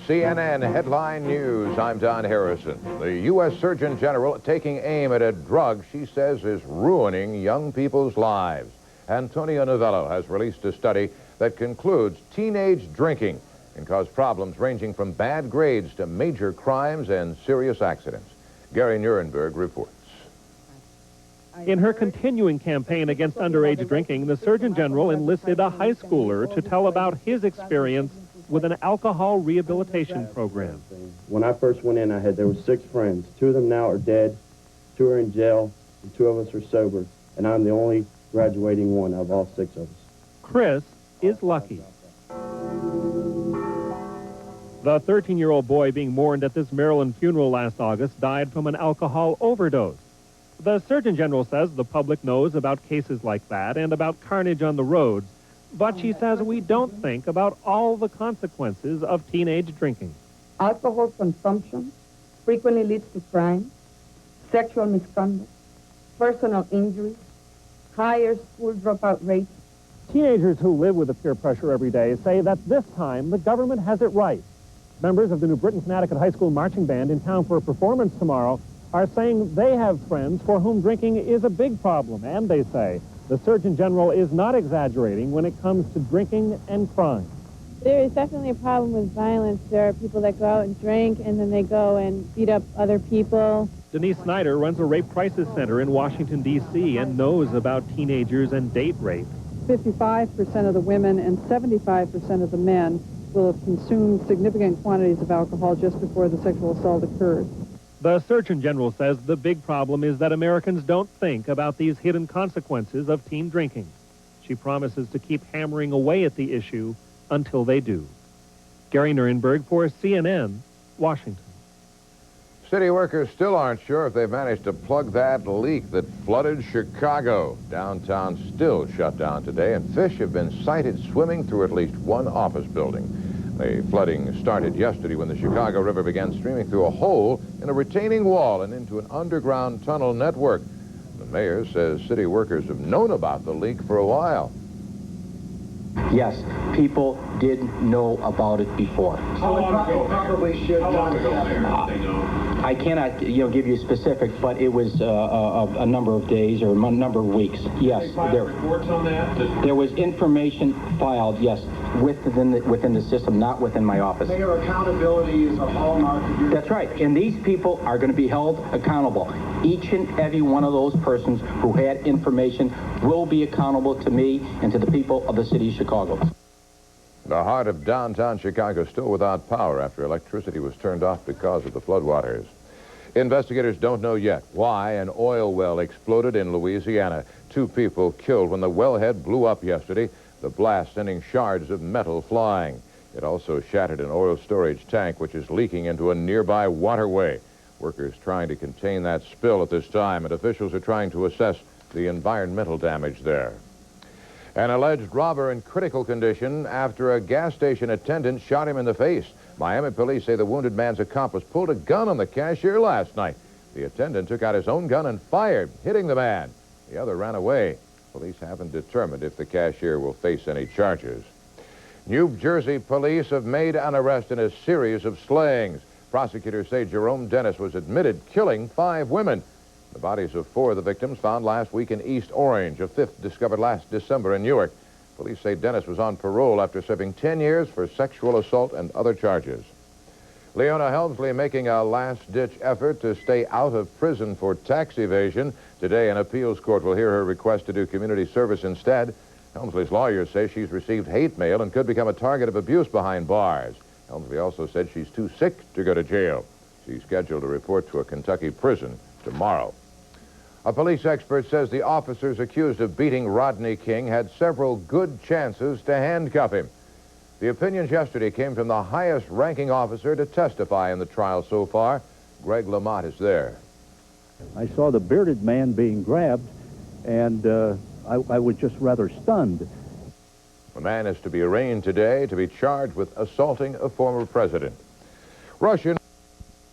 CNN Headline News. I'm Don Harrison. The U.S. Surgeon General taking aim at a drug she says is ruining young people's lives. Antonio Novello has released a study that concludes teenage drinking can cause problems ranging from bad grades to major crimes and serious accidents. Gary Nuremberg reports. In her continuing campaign against underage drinking, the Surgeon General enlisted a high schooler to tell about his experience with an alcohol rehabilitation program. When I first went in, there were 6 friends. 2 of them now are dead, 2 are in jail, and 2 of us are sober, and I'm the only graduating one of all 6 of us. Chris is lucky. The 13-year-old boy being mourned at this Maryland funeral last August died from an alcohol overdose. The Surgeon General says the public knows about cases like that and about carnage on the roads, but she says we don't think about all the consequences of teenage drinking. Alcohol consumption frequently leads to crime, sexual misconduct, personal injury, higher school dropout rates. Teenagers who live with the peer pressure every day say that this time the government has it right. Members of the New Britain, Connecticut High School Marching Band in town for a performance tomorrow are saying they have friends for whom drinking is a big problem, and they say the Surgeon General is not exaggerating when it comes to drinking and crime. There is definitely a problem with violence. There are people that go out and drink, and then they go and beat up other people. Denise Snyder runs a rape crisis center in Washington, D.C., and knows about teenagers and date rape. 55% of the women and 75% of the men will have consumed significant quantities of alcohol just before the sexual assault occurred. The Surgeon General says the big problem is that Americans don't think about these hidden consequences of teen drinking. She promises to keep hammering away at the issue until they do. Gary Nuremberg for CNN, Washington. City workers still aren't sure if they've managed to plug that leak that flooded Chicago. Downtown still shut down today, and fish have been sighted swimming through at least one office building. The flooding started yesterday when the Chicago River began streaming through a hole in a retaining wall and into an underground tunnel network. The mayor says city workers have known about the leak for a while. Yes, people did know about it before. How long ago? Probably should. How long ago, Mayor? They know. I cannot, give you specifics, but it was a number of days or a number of weeks. Yes, they filed reports on that. There was information filed. Yes, within the system, not within my office. Mayor, accountability is a hallmark of your. That's right, and these people are going to be held accountable. Each and every one of those persons who had information will be accountable to me and to the people of the city of Chicago. The heart of downtown Chicago still without power after electricity was turned off because of the floodwaters. Investigators don't know yet why an oil well exploded in Louisiana. 2 people killed when the wellhead blew up yesterday, the blast sending shards of metal flying. It also shattered an oil storage tank, which is leaking into a nearby waterway. Workers trying to contain that spill at this time, and officials are trying to assess the environmental damage there. An alleged robber in critical condition after a gas station attendant shot him in the face. Miami police say the wounded man's accomplice pulled a gun on the cashier last night. The attendant took out his own gun and fired, hitting the man. The other ran away. Police haven't determined if the cashier will face any charges. New Jersey police have made an arrest in a series of slayings. Prosecutors say Jerome Dennis was admitted killing 5 women. The bodies of 4 of the victims found last week in East Orange, a 5th discovered last December in Newark. Police say Dennis was on parole after serving 10 years for sexual assault and other charges. Leona Helmsley making a last-ditch effort to stay out of prison for tax evasion. Today, an appeals court will hear her request to do community service instead. Helmsley's lawyers say she's received hate mail and could become a target of abuse behind bars. Helmsley also said she's too sick to go to jail. She's scheduled to report to a Kentucky prison tomorrow. A police expert says the officers accused of beating Rodney King had several good chances to handcuff him. The opinions yesterday came from the highest-ranking officer to testify in the trial so far. Greg Lamont is there. I saw the bearded man being grabbed, and I was just rather stunned. The man is to be arraigned today to be charged with assaulting a former president. Russian